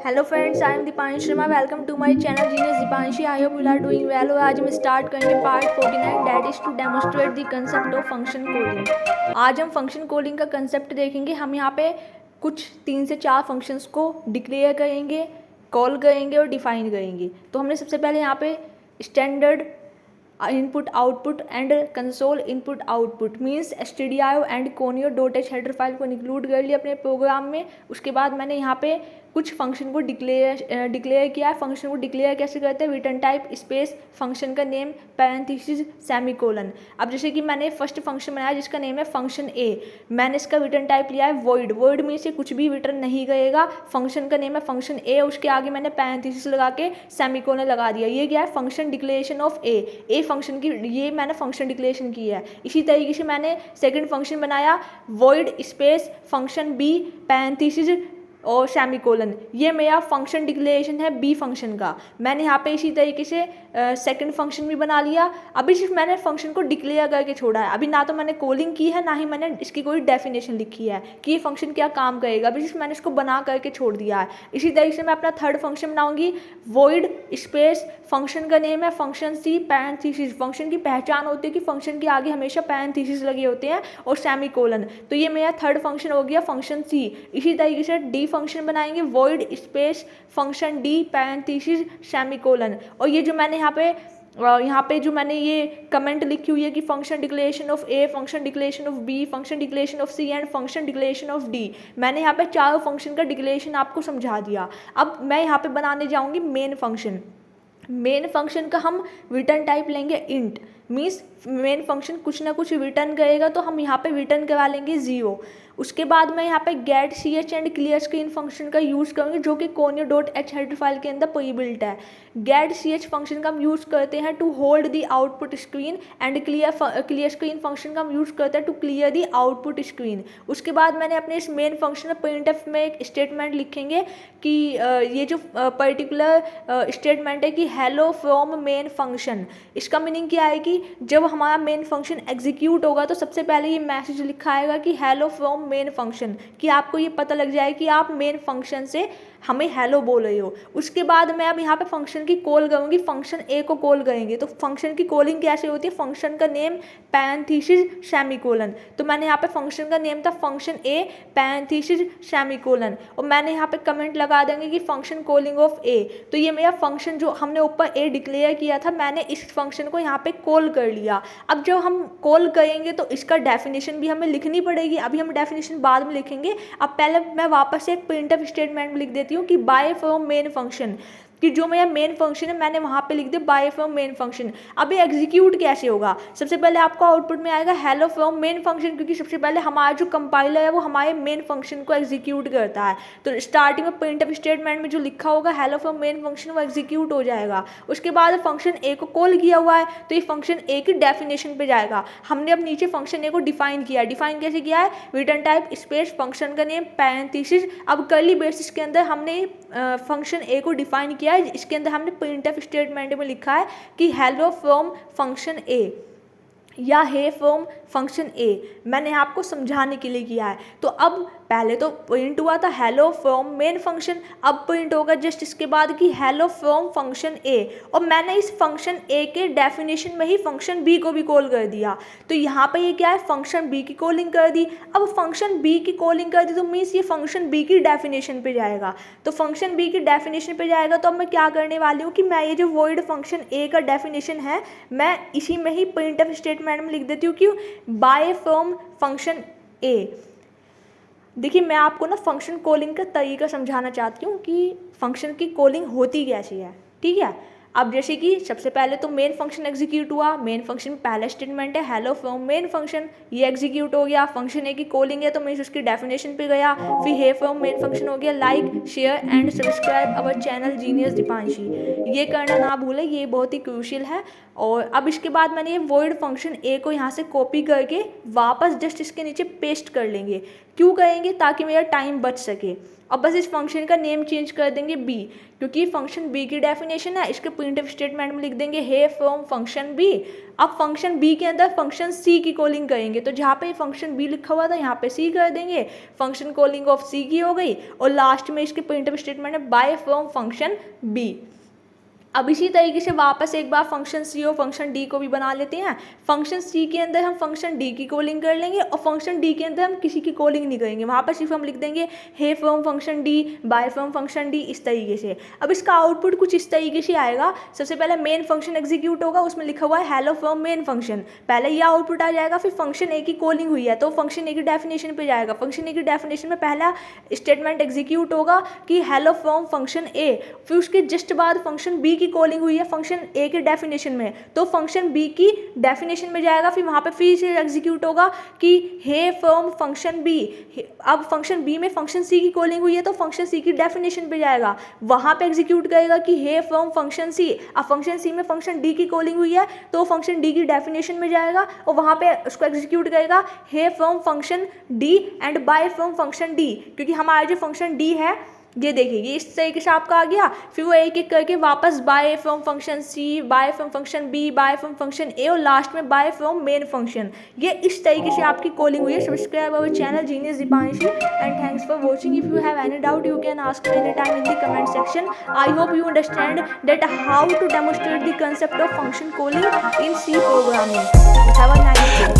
Hello friends, I am Deepanshi Sharma. Welcome to my channel genius Deepanshi. I hope you are doing well. आज हम start करेंगे part 49, that is to demonstrate the concept of function calling. आज हम function calling का concept देखेंगे। हम यहाँ पे कुछ 3 से 4 फंक्शंस को डिक्लेयर करेंगे, कॉल करेंगे और डिफाइन करेंगे। तो हमने सबसे पहले यहाँ पे standard input output and console input output means stdio and conio dot h header file को इंक्लूड कर लिया अपने प्रोग्राम में। उसके बाद मैंने यहाँ पे कुछ फंक्शन को डिक्लेयर किया है। फंक्शन को डिक्लेयर कैसे करते हैं? रिटर्न टाइप स्पेस फंक्शन का नेम पैरेंथेसिस सेमीकोलन। अब जैसे कि मैंने फर्स्ट फंक्शन बनाया जिसका नेम है फंक्शन ए, मैंने इसका रिटर्न टाइप लिया है वॉइड। वॉइड में से कुछ भी रिटर्न नहीं करेगा। फंक्शन का नेम है फंक्शन ए, उसके आगे मैंने पैरेंथेसिस लगा के सेमीकोलन लगा दिया। ये क्या है? Function declaration of a function की, ये मैंने फंक्शन डिक्लेरेशन की है। इसी तरीके से मैंने सेकंड फंक्शन बनाया void space function b parenthesis और सेमीकोलन। ये मेरा फंक्शन डिक्लेरेशन है बी फंक्शन का। मैंने यहाँ पे इसी तरीके से सेकंड फंक्शन भी बना लिया। अभी सिर्फ मैंने फंक्शन को डिक्लेयर करके छोड़ा है। अभी ना तो मैंने कॉलिंग की है, ना ही मैंने इसकी कोई डेफिनेशन लिखी है कि ये फंक्शन क्या काम करेगा। अभी सिर्फ मैंने इसको बना करके छोड़ दिया है। इसी तरीके से मैं अपना थर्ड फंक्शन बनाऊंगी वॉइड स्पेस फंक्शन का नेम है फंक्शन सी पैरेंथेसिस। फंक्शन की पहचान होती है कि फंक्शन के आगे हमेशा पैरेंथेसिस लगे होते हैं और सेमीकोलन। तो ये मेरा थर्ड फंक्शन हो गया फंक्शन सी। इसी तरीके से डी फंक्शन बनाएंगे void space function D parenthesis semicolon. और ये जो मैंने यहाँ पे जो मैंने ये कमेंट लिखी हुई है कि function declaration of a, function declaration of b, function declaration of c and function declaration of d, मैंने यहाँ पे चारों फंक्शन का डिक्लेरेशन आपको समझा दिया। अब मैं यहाँ पे बनाने जाऊँगी मेन फंक्शन। मेन फंक्शन का हम रिटर्न टाइप लेंगे इंट, मीन्स मेन फंक्शन कुछ ना कुछ रिटर्न करेगा तो हम यहाँ पे रिटर्न करा लेंगे 0। उसके बाद मैं यहाँ पे get c h and clear screen function का यूज़ करूँगी जो कि conio dot h header file के अंदर प्रीबिल्ट है। गेट सी एच फंक्शन का हम यूज़ करते हैं to hold the output screen and clear screen function का हम यूज़ करते हैं to clear the output screen. उसके बाद मैंने अपने इस मेन फंक्शन में printf में एक स्टेटमेंट लिखेंगे कि ये जो पर्टिकुलर स्टेटमेंट है कि हेलो फ्रॉम मेन फंक्शन। इसका मीनिंग क्या है कि जब हमारा मेन फंक्शन एग्जीक्यूट होगा तो सबसे पहले ये मैसेज लिखा आएगा कि हेलो फ्रॉम मेन फंक्शन, कि आपको ये पता लग जाए कि आप मेन फंक्शन से हमें हेलो बोल रहे हो। उसके बाद मैं अब यहाँ पे फंक्शन की कॉल करूँगी, फंक्शन ए को कॉल करेंगे। तो फंक्शन की कॉलिंग कैसे होती है? फंक्शन का नेम पैरेंथेसिस सेमीकोलन। तो मैंने यहाँ पे फंक्शन का नेम था फंक्शन ए पैरेंथेसिस सेमीकोलन, और मैंने यहाँ पे कमेंट लगा देंगे कि फंक्शन कॉलिंग ऑफ ए। तो ये मेरा फंक्शन जो हमने ऊपर ए डिक्लेयर किया था, मैंने इस फंक्शन को यहाँ पे कॉल कर लिया। अब जब हम कॉल करेंगे तो इसका डेफिनेशन भी हमें लिखनी पड़ेगी। अभी हम डेफिनेशन बाद में लिखेंगे। अब पहले मैं वापस से एक प्रिंटफ स्टेटमेंट लिख देती हूँ कि बाय फ्रॉम मेन फंक्शन, कि जो मेरा मेन फंक्शन है मैंने वहाँ पे लिख दिया बाय फ्रॉम मेन फंक्शन। अब ये एग्जीक्यूट कैसे होगा? सबसे पहले आपको आउटपुट में आएगा हेलो फ्रॉम मेन फंक्शन, क्योंकि सबसे पहले हमारा जो कंपाइलर है वो हमारे मेन फंक्शन को एग्जीक्यूट करता है। तो स्टार्टिंग में प्रिंटफ स्टेटमेंट में जो लिखा होगा हेलो फ्रॉम मेन फंक्शन वो एग्जीक्यूट हो जाएगा। उसके बाद फंक्शन ए को कॉल किया हुआ है तो ये फंक्शन ए की डेफिनेशन पे जाएगा। हमने अब नीचे फंक्शन ए को डिफाइन किया। डिफाइन कैसे किया है? रिटर्न टाइप स्पेस फंक्शन का नेम पैरेंथेसिस। अब कर्ली ब्रेसेस के अंदर हमने फंक्शन ए को डिफाइन किया है। इसके अंदर हमने प्रिंटफ स्टेटमेंट में लिखा है कि हेलो फ्रॉम फंक्शन ए या हे फ्रॉम फंक्शन ए। मैंने आपको समझाने के लिए किया है। तो अब पहले तो प्रिंट हुआ था हेलो फ्रॉम मेन फंक्शन, अब प्रिंट होगा जस्ट इसके बाद कि हेलो फ्रॉम फंक्शन ए, और मैंने इस फंक्शन ए के डेफिनेशन में ही फंक्शन बी को भी कॉल कर दिया। तो यहाँ पे ये क्या है? फंक्शन बी की कॉलिंग कर दी। अब फंक्शन बी की कॉलिंग कर दी तो मीन्स ये फंक्शन बी की डेफिनेशन पे जाएगा। तो फंक्शन बी की डेफिनेशन पे जाएगा तो अब मैं क्या करने वाली हूँ कि मैं ये जो वॉइड फंक्शन ए का डेफिनेशन है मैं इसी में ही प्रिंटफ स्टेटमेंट में लिख देती हूँ कि बाय फ्रॉम फंक्शन ए। देखिए मैं आपको ना फंक्शन कॉलिंग का तरीका समझाना चाहती हूँ कि फंक्शन की कॉलिंग होती कैसी है, ठीक है। अब जैसे कि सबसे पहले तो मेन फंक्शन एग्जीक्यूट हुआ। मेन फंक्शन पहला स्टेटमेंट है हेलो फ्रॉम मेन फंक्शन, ये एग्जीक्यूट हो गया। फंक्शन ए की कॉलिंग है तो मीन्स उसकी डेफिनेशन पे गया। फिर हे फ्रॉम मेन फंक्शन हो गया। Like share and subscribe our channel genius Deepanshi, ये करना ना भूले, ये बहुत ही क्रूशियल है। और अब इसके बाद मैंने ये वॉइड फंक्शन ए को यहाँ से कॉपी करके वापस जस्ट इसके नीचे पेस्ट कर लेंगे। क्यों करेंगे? ताकि मेरा टाइम बच सके। अब बस इस फंक्शन का नेम चेंज कर देंगे बी, क्योंकि फंक्शन बी की डेफिनेशन है। इसके प्रिंटफ स्टेटमेंट में लिख देंगे हे फ्रॉम फंक्शन बी। अब फंक्शन बी के अंदर फंक्शन सी की कॉलिंग करेंगे, तो जहाँ पे फंक्शन बी लिखा हुआ था यहाँ पे सी कर देंगे, फंक्शन कॉलिंग ऑफ सी की हो गई। और लास्ट में इसके प्रिंटफ स्टेटमेंट है बाय फ्रॉम फंक्शन बी। अब इसी तरीके से वापस एक बार फंक्शन सी और फंक्शन डी को भी बना लेते हैं। फंक्शन सी के अंदर हम फंक्शन डी की कॉलिंग कर लेंगे और फंक्शन डी के अंदर हम किसी की कॉलिंग नहीं करेंगे, वहाँ पर सिर्फ हम लिख देंगे hey from function D, bye from function D, इस तरीके से। अब इसका आउटपुट कुछ इस तरीके से आएगा। सबसे पहले मेन फंक्शन एग्जीक्यूट होगा, उसमें लिखा हुआ है हेलो फ्रॉम मेन फंक्शन, पहले यह आउटपुट आ जाएगा। फिर फंक्शन ए की कॉलिंग हुई है तो फंक्शन ए की डेफिनेशन पे जाएगा। फंक्शन ए की डेफिनेशन में पहला स्टेटमेंट एग्जीक्यूट होगा कि हेलो फ्रॉम फंक्शन ए। फिर उसके जस्ट बाद फंक्शन बी की कॉलिंग हुई है फंक्शन ए के डेफिनेशन में, तो फंक्शन बी की डेफिनेशन में जाएगा। फिर वहां पे फिर से एग्जीक्यूट होगा कि हे फ्रॉम फंक्शन बी। अब फंक्शन बी में फंक्शन सी की कॉलिंग हुई है तो फंक्शन सी की डेफिनेशन पे जाएगा, वहां पे एग्जीक्यूट करेगा कि हे फ्रॉम फंक्शन सी। अब फंक्शन सी में फंक्शन डी की कॉलिंग हुई है तो फंक्शन डी की डेफिनेशन में जाएगा और वहां पे उसको एग्जीक्यूट करेगा hey from function D and bye from function D, क्योंकि हमारा जो फंक्शन डी है ये देखिए ये इस तरीके से आपका आ गया। फिर वो एक एक करके वापस bye from function C, bye from function B, bye from function A और लास्ट में बाय फ्रॉम मेन फंक्शन। ये इस तरीके से आपकी कॉलिंग हुई है। Subscribe our channel genius Deepanshi and thanks for watching. If you have any doubt you can ask any time in the comment section. I hope you understand that how to demonstrate the concept of function calling in C programming. Have a nice day.